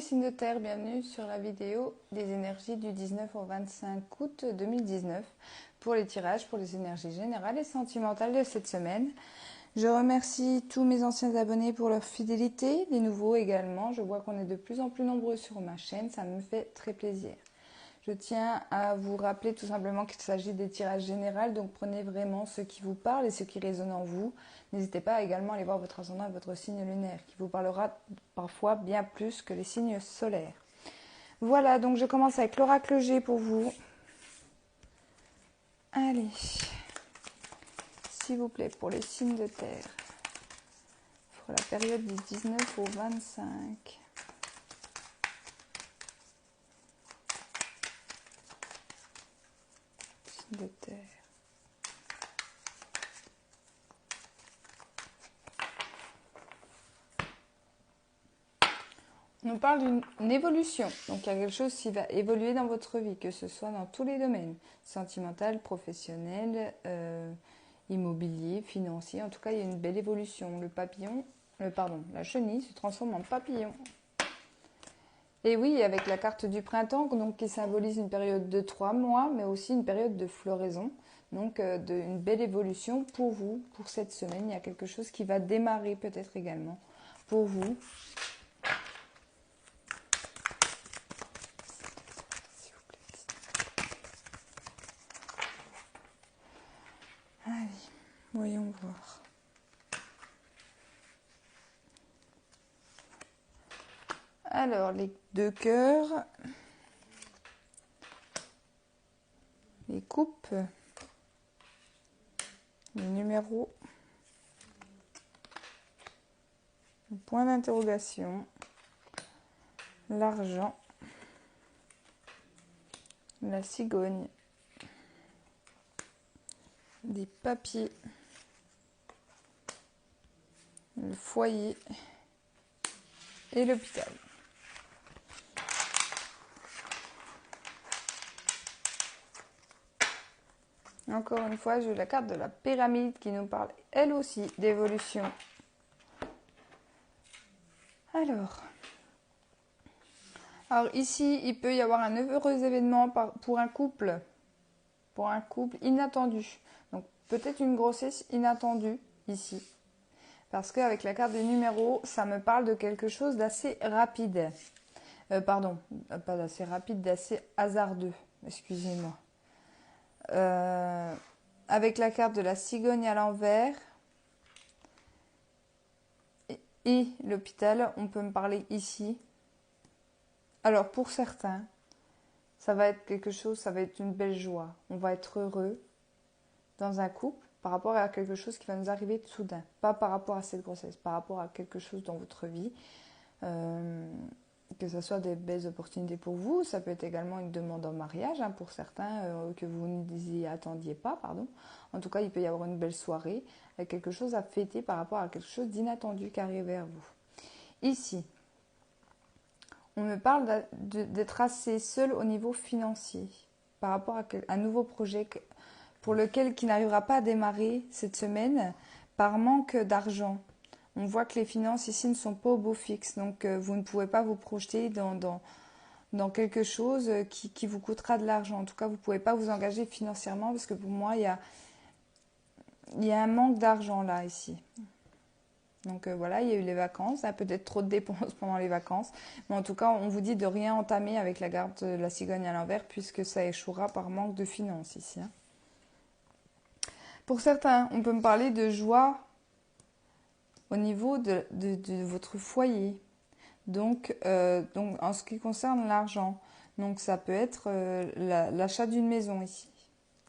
les signes de terre, bienvenue sur la vidéo des énergies du 19 au 25 août 2019 pour les tirages pour les énergies générales et sentimentales de cette semaine. Je remercie tous mes anciens abonnés pour leur fidélité, les nouveaux également. Je vois qu'on est de plus en plus nombreux sur ma chaîne, ça me fait très plaisir. Je tiens à vous rappeler tout simplement qu'il s'agit des tirages généraux, donc prenez vraiment ce qui vous parle et ce qui résonne en vous. N'hésitez pas également à aller voir votre ascendant et votre signe lunaire, qui vous parlera parfois bien plus que les signes solaires. Voilà, donc je commence avec l'oracle G pour vous. Allez, s'il vous plaît, pour les signes de terre, pour la période du 19 au 25. De terre. On nous parle d'une évolution, donc il y a quelque chose qui va évoluer dans votre vie, que ce soit dans tous les domaines, sentimental, professionnel, immobilier, financier, en tout cas il y a une belle évolution. La chenille se transforme en papillon. Et oui, avec la carte du printemps, donc, qui symbolise une période de 3 mois, mais aussi une période de floraison. Donc, une belle évolution pour vous, pour cette semaine. Il y a quelque chose qui va démarrer peut-être également pour vous. Allez, voyons voir. Alors, les deux cœurs, les coupes, les numéros, le point d'interrogation, l'argent, la cigogne, des papiers, le foyer et l'hôpital. Encore une fois, j'ai la carte de la pyramide qui nous parle elle aussi d'évolution. Alors ici, il peut y avoir un heureux événement pour un couple inattendu. Donc peut-être une grossesse inattendue ici. Parce qu'avec la carte des numéros, ça me parle de quelque chose d'assez rapide. Pas d'assez rapide, d'assez hasardeux. Excusez-moi. Avec la carte de la cigogne à l'envers et l'hôpital, on peut me parler ici. Alors pour certains, ça va être quelque chose, ça va être une belle joie. On va être heureux dans un couple par rapport à quelque chose qui va nous arriver de soudain. Pas par rapport à cette grossesse, par rapport à quelque chose dans votre vie. Que ce soit des belles opportunités pour vous, ça peut être également une demande en mariage pour certains que vous n'y attendiez pas, pardon. En tout cas, il peut y avoir une belle soirée, avec quelque chose à fêter par rapport à quelque chose d'inattendu qui arrive vers vous. Ici, on me parle d'être assez seul au niveau financier par rapport à un nouveau projet pour lequel qui n'arrivera pas à démarrer cette semaine par manque d'argent. On voit que les finances ici ne sont pas au beau fixe, donc vous ne pouvez pas vous projeter dans quelque chose qui vous coûtera de l'argent. En tout cas, vous ne pouvez pas vous engager financièrement parce que pour moi, il y a un manque d'argent là, ici. Donc voilà, il y a eu les vacances, peut-être trop de dépenses pendant les vacances, mais en tout cas, on vous dit de rien entamer avec la carte de la cigogne à l'envers puisque ça échouera par manque de finances ici. Pour certains, on peut me parler de joie au niveau de votre foyer. Donc, en ce qui concerne l'argent, donc ça peut être l'achat d'une maison ici.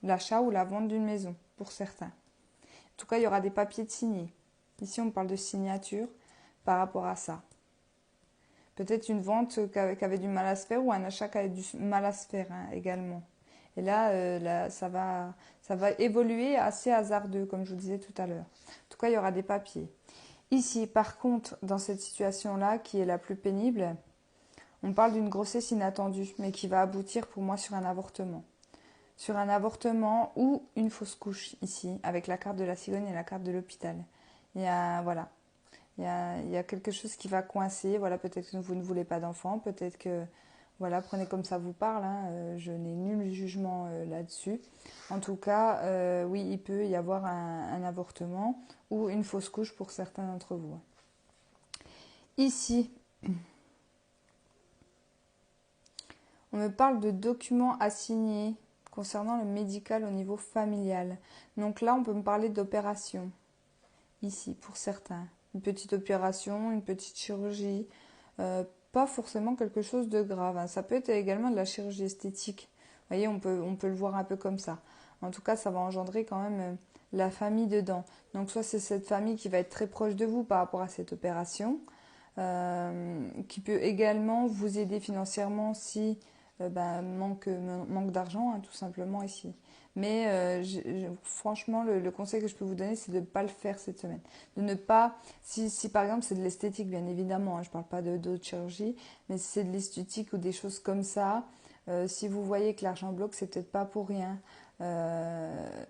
L'achat ou la vente d'une maison, pour certains. En tout cas, il y aura des papiers de signer. Ici, on parle de signature par rapport à ça. Peut-être une vente qui avait du mal à se faire ou un achat qui avait du mal à se faire également. Et là, ça va évoluer assez hasardeux, comme je vous disais tout à l'heure. En tout cas, il y aura des papiers. Ici, par contre, dans cette situation-là, qui est la plus pénible, on parle d'une grossesse inattendue, mais qui va aboutir pour moi sur un avortement. Sur un avortement ou une fausse couche, ici, avec la carte de la cigogne et la carte de l'hôpital. Voilà. Il y a quelque chose qui va coincer. Voilà, peut-être que vous ne voulez pas d'enfant, peut-être que voilà, prenez comme ça vous parle. Hein, je n'ai nul jugement là-dessus. En tout cas, oui, il peut y avoir un avortement ou une fausse couche pour certains d'entre vous. Ici, on me parle de documents à signer concernant le médical au niveau familial. Donc là, on peut me parler d'opération. Ici, pour certains. Une petite opération, une petite chirurgie. Pas forcément quelque chose de grave. Hein. Ça peut être également de la chirurgie esthétique. Vous voyez, on peut le voir un peu comme ça. En tout cas, ça va engendrer quand même la famille dedans. Donc soit c'est cette famille qui va être très proche de vous par rapport à cette opération, qui peut également vous aider financièrement si manque d'argent, hein, tout simplement ici. Mais franchement, le conseil que je peux vous donner, c'est de ne pas le faire cette semaine. De ne pas, si par exemple c'est de l'esthétique, bien évidemment, hein, je ne parle pas d'autres chirurgies, mais si c'est de l'esthétique ou des choses comme ça, si vous voyez que l'argent bloque, c'est peut-être pas pour rien.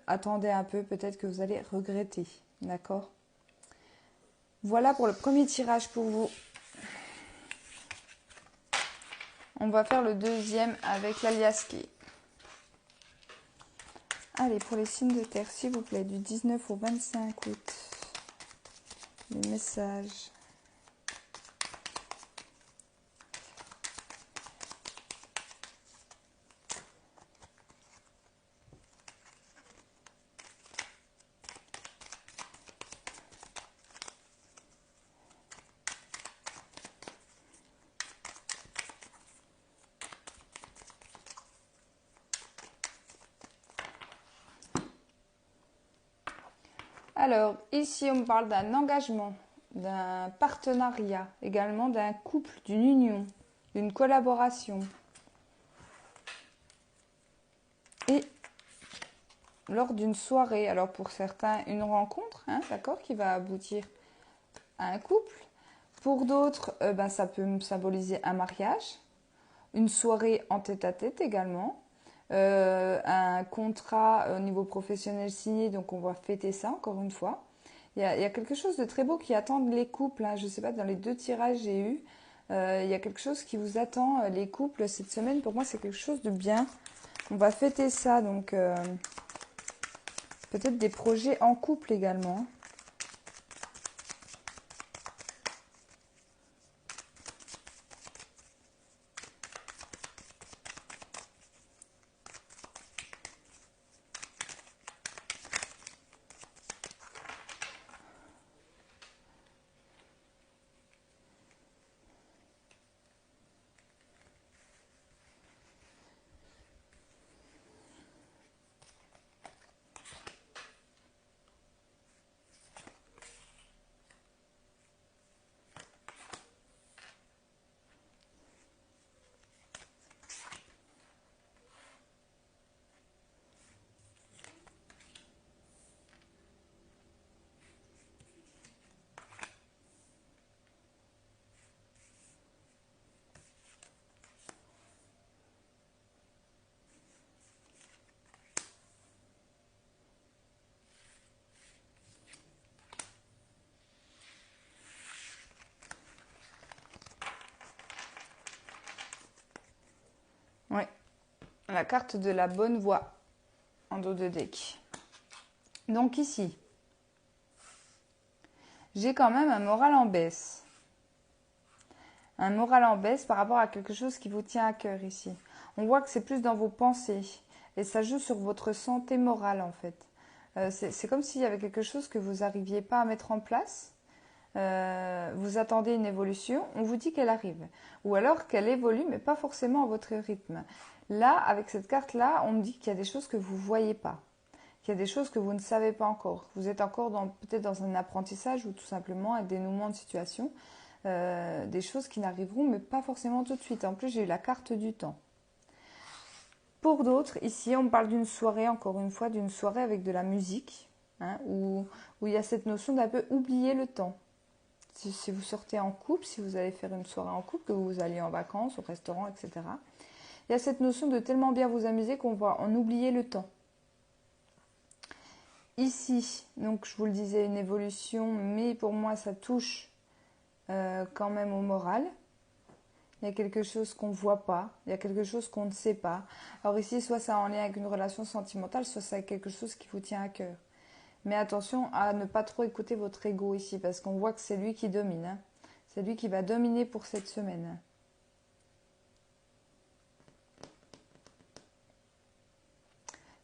Attendez un peu, peut-être que vous allez regretter. D'accord? Voilà pour le premier tirage pour vous. On va faire le deuxième avec l'aliasqué. Allez, pour les signes de terre, s'il vous plaît, du 19 au 25 août. Les messages. Alors, ici, on me parle d'un engagement, d'un partenariat, également d'un couple, d'une union, d'une collaboration. Et lors d'une soirée, alors pour certains, une rencontre, hein, d'accord, qui va aboutir à un couple. Pour d'autres, ça peut symboliser un mariage, une soirée en tête-à-tête également. Un contrat au niveau professionnel signé, donc on va fêter ça encore une fois. Il y a quelque chose de très beau qui attend les couples. Hein. Je ne sais pas, dans les 2 tirages que j'ai eu, il y a quelque chose qui vous attend, les couples, cette semaine. Pour moi, c'est quelque chose de bien. On va fêter ça, donc peut-être des projets en couple également. Oui, la carte de la bonne voie en dos de deck. Donc ici, j'ai quand même un moral en baisse. Un moral en baisse par rapport à quelque chose qui vous tient à cœur ici. On voit que c'est plus dans vos pensées et ça joue sur votre santé morale en fait. C'est comme s'il y avait quelque chose que vous n'arriviez pas à mettre en place. Vous attendez une évolution, on vous dit qu'elle arrive. Ou alors qu'elle évolue, mais pas forcément à votre rythme. Là, avec cette carte-là, on me dit qu'il y a des choses que vous ne voyez pas. Qu'il y a des choses que vous ne savez pas encore. Vous êtes encore peut-être dans un apprentissage ou tout simplement un dénouement de situation. Des choses qui n'arriveront, mais pas forcément tout de suite. En plus, j'ai eu la carte du temps. Pour d'autres, ici, on me parle d'une soirée, encore une fois, d'une soirée avec de la musique, hein, où il y a cette notion d'un peu oublier le temps. Si vous sortez en couple, si vous allez faire une soirée en couple, que vous alliez en vacances, au restaurant, etc. Il y a cette notion de tellement bien vous amuser qu'on va en oublier le temps. Ici, donc je vous le disais, une évolution, mais pour moi ça touche quand même au moral. Il y a quelque chose qu'on ne voit pas, il y a quelque chose qu'on ne sait pas. Alors ici, soit c'est en lien avec une relation sentimentale, soit c'est quelque chose qui vous tient à cœur. Mais attention à ne pas trop écouter votre ego ici, parce qu'on voit que c'est lui qui domine. Hein. C'est lui qui va dominer pour cette semaine.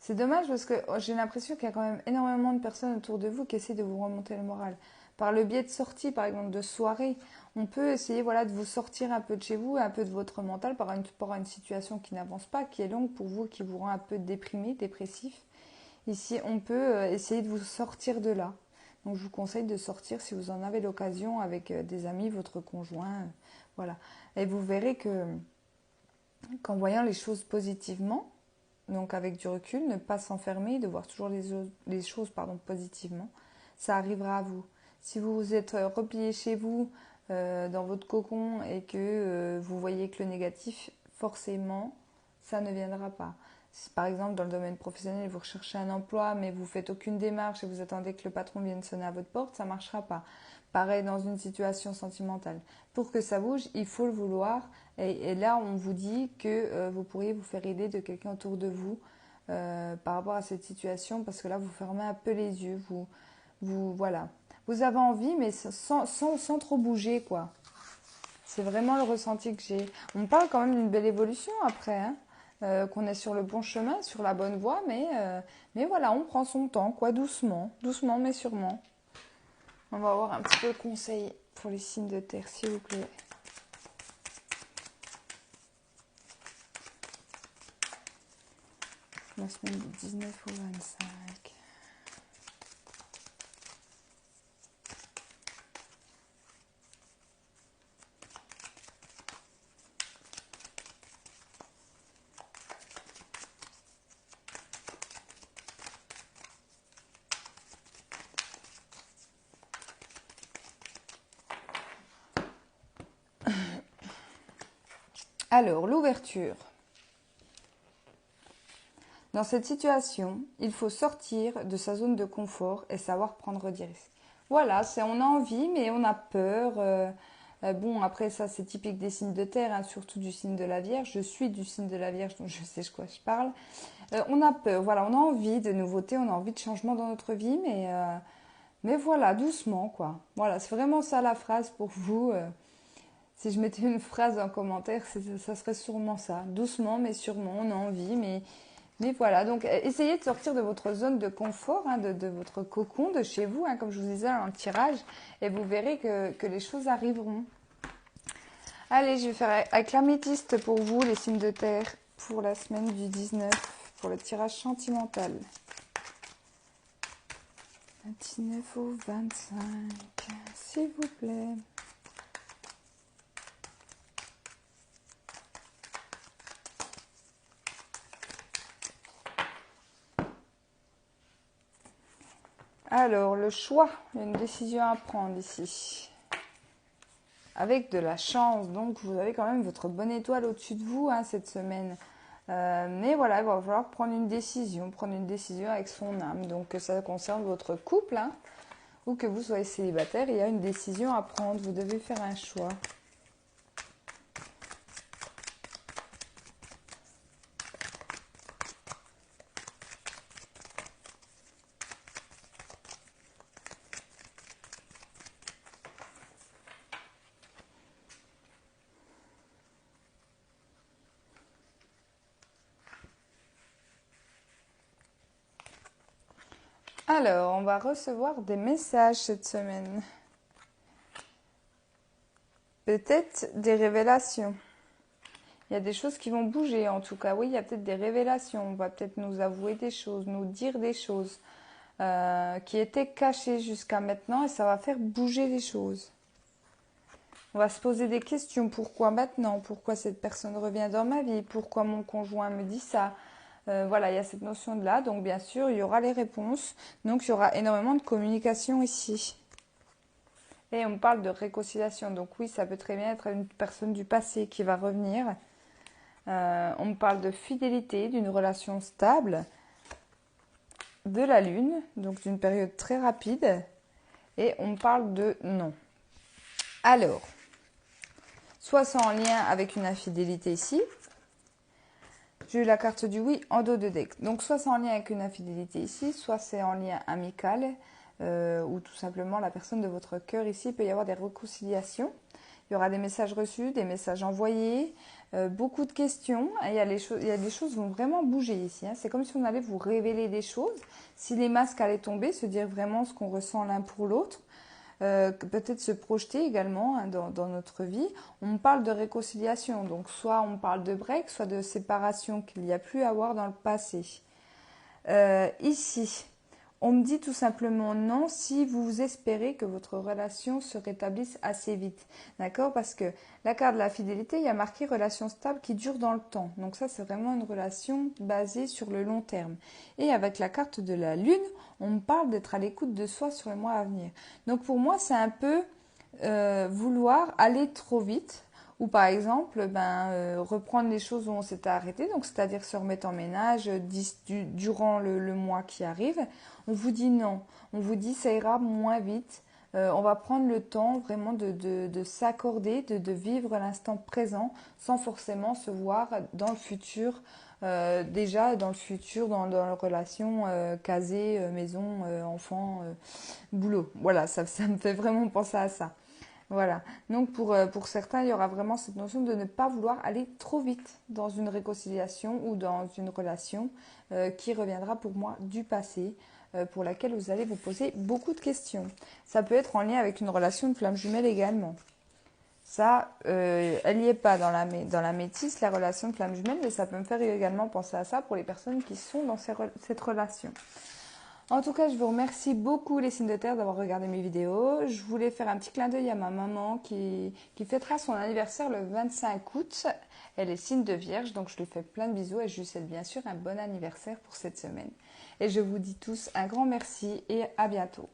C'est dommage parce que j'ai l'impression qu'il y a quand même énormément de personnes autour de vous qui essaient de vous remonter le moral. Par le biais de sorties, par exemple, de soirées, on peut essayer voilà, de vous sortir un peu de chez vous, un peu de votre mental par une situation qui n'avance pas, qui est longue pour vous, qui vous rend un peu déprimé, dépressif. Ici, on peut essayer de vous sortir de là. Donc, je vous conseille de sortir si vous en avez l'occasion avec des amis, votre conjoint. Voilà. Et vous verrez que qu'en voyant les choses positivement, donc avec du recul, ne pas s'enfermer, de voir toujours les choses positivement, ça arrivera à vous. Si vous vous êtes replié chez vous, dans votre cocon, et que vous voyez que le négatif, forcément, ça ne viendra pas. Si par exemple dans le domaine professionnel, vous recherchez un emploi, mais vous ne faites aucune démarche et vous attendez que le patron vienne sonner à votre porte, ça ne marchera pas. Pareil dans une situation sentimentale. Pour que ça bouge, il faut le vouloir. Et là, on vous dit que vous pourriez vous faire aider de quelqu'un autour de vous par rapport à cette situation, parce que là, vous fermez un peu les yeux. Voilà. Vous avez envie, mais sans trop bouger, quoi. C'est vraiment le ressenti que j'ai. On parle quand même d'une belle évolution après, hein, qu'on est sur le bon chemin, sur la bonne voie, mais voilà, on prend son temps, quoi, doucement, doucement mais sûrement. On va avoir un petit peu de conseils pour les signes de terre, s'il vous plaît. La semaine du 19 au 25. Alors, l'ouverture. Dans cette situation, il faut sortir de sa zone de confort et savoir prendre des risques. Voilà, on a envie, mais on a peur. Bon, après ça, c'est typique des signes de terre, hein, surtout du signe de la Vierge. Je suis du signe de la Vierge, donc je sais de quoi je parle. On a peur, voilà, on a envie de nouveautés, on a envie de changement dans notre vie, mais voilà, doucement, quoi. Voilà, c'est vraiment ça la phrase pour vous. Si je mettais une phrase en commentaire, ça serait sûrement ça. Doucement, mais sûrement, on a envie, mais voilà, donc essayez de sortir de votre zone de confort, hein, de votre cocon, de chez vous, hein, comme je vous disais dans le tirage, et vous verrez que les choses arriveront. Allez, je vais faire avec l'améthyste pour vous, les signes de terre, pour la semaine du 19, pour le tirage sentimental. 19 au 25, s'il vous plaît. Alors, le choix, il y a une décision à prendre ici. Avec de la chance, donc vous avez quand même votre bonne étoile au-dessus de vous, hein, cette semaine. Mais voilà, il va falloir prendre une décision avec son âme. Donc que ça concerne votre couple, hein, ou que vous soyez célibataire, il y a une décision à prendre, vous devez faire un choix. Alors, on va recevoir des messages cette semaine. Peut-être des révélations. Il y a des choses qui vont bouger, en tout cas. Oui, il y a peut-être des révélations. On va peut-être nous avouer des choses, nous dire des choses qui étaient cachées jusqu'à maintenant, et ça va faire bouger les choses. On va se poser des questions. Pourquoi maintenant? Pourquoi cette personne revient dans ma vie? Pourquoi mon conjoint me dit ça? Voilà, il y a cette notion de là. Donc, bien sûr, il y aura les réponses. Donc, il y aura énormément de communication ici. Et on parle de réconciliation. Donc, oui, ça peut très bien être une personne du passé qui va revenir. On me parle de fidélité, d'une relation stable, de la lune, donc d'une période très rapide. Et on me parle de non. Alors, soit c'est en lien avec une infidélité ici. J'ai eu la carte du oui en dos de deck. Donc, soit c'est en lien avec une infidélité ici, soit c'est en lien amical, ou tout simplement la personne de votre cœur ici. Il peut y avoir des réconciliations. Il y aura des messages reçus, des messages envoyés, beaucoup de questions. Et il y a des choses qui vont vraiment bouger ici. Hein. C'est comme si on allait vous révéler des choses. Si les masques allaient tomber, se dire vraiment ce qu'on ressent l'un pour l'autre. Peut-être se projeter également hein, dans notre vie. On parle de réconciliation, donc soit on parle de break, soit de séparation qu'il n'y a plus à avoir dans le passé. Ici, on me dit tout simplement non si vous espérez que votre relation se rétablisse assez vite. D'accord? Parce que la carte de la fidélité, il y a marqué relation stable qui dure dans le temps. Donc ça, c'est vraiment une relation basée sur le long terme. Et avec la carte de la lune, on me parle d'être à l'écoute de soi sur les mois à venir. Donc pour moi, c'est un peu vouloir aller trop vite. Ou par exemple, reprendre les choses où on s'était arrêté, donc c'est-à-dire se remettre en ménage durant le mois qui arrive. On vous dit non, on vous dit ça ira moins vite. On va prendre le temps vraiment de s'accorder, de vivre l'instant présent sans forcément se voir dans le futur, déjà dans le futur, dans la relation casée, maison, enfant, boulot. Voilà, ça me fait vraiment penser à ça. Voilà. Donc pour certains, il y aura vraiment cette notion de ne pas vouloir aller trop vite dans une réconciliation ou dans une relation qui reviendra pour moi du passé, pour laquelle vous allez vous poser beaucoup de questions. Ça peut être en lien avec une relation de flamme jumelle également. Ça, elle n'y est pas dans la métisse, la relation de flamme jumelle, mais ça peut me faire également penser à ça pour les personnes qui sont dans cette relation. En tout cas, je vous remercie beaucoup les signes de terre d'avoir regardé mes vidéos. Je voulais faire un petit clin d'œil à ma maman qui fêtera son anniversaire le 25 août. Elle est signe de vierge, donc je lui fais plein de bisous et je lui souhaite bien sûr un bon anniversaire pour cette semaine. Et je vous dis tous un grand merci et à bientôt.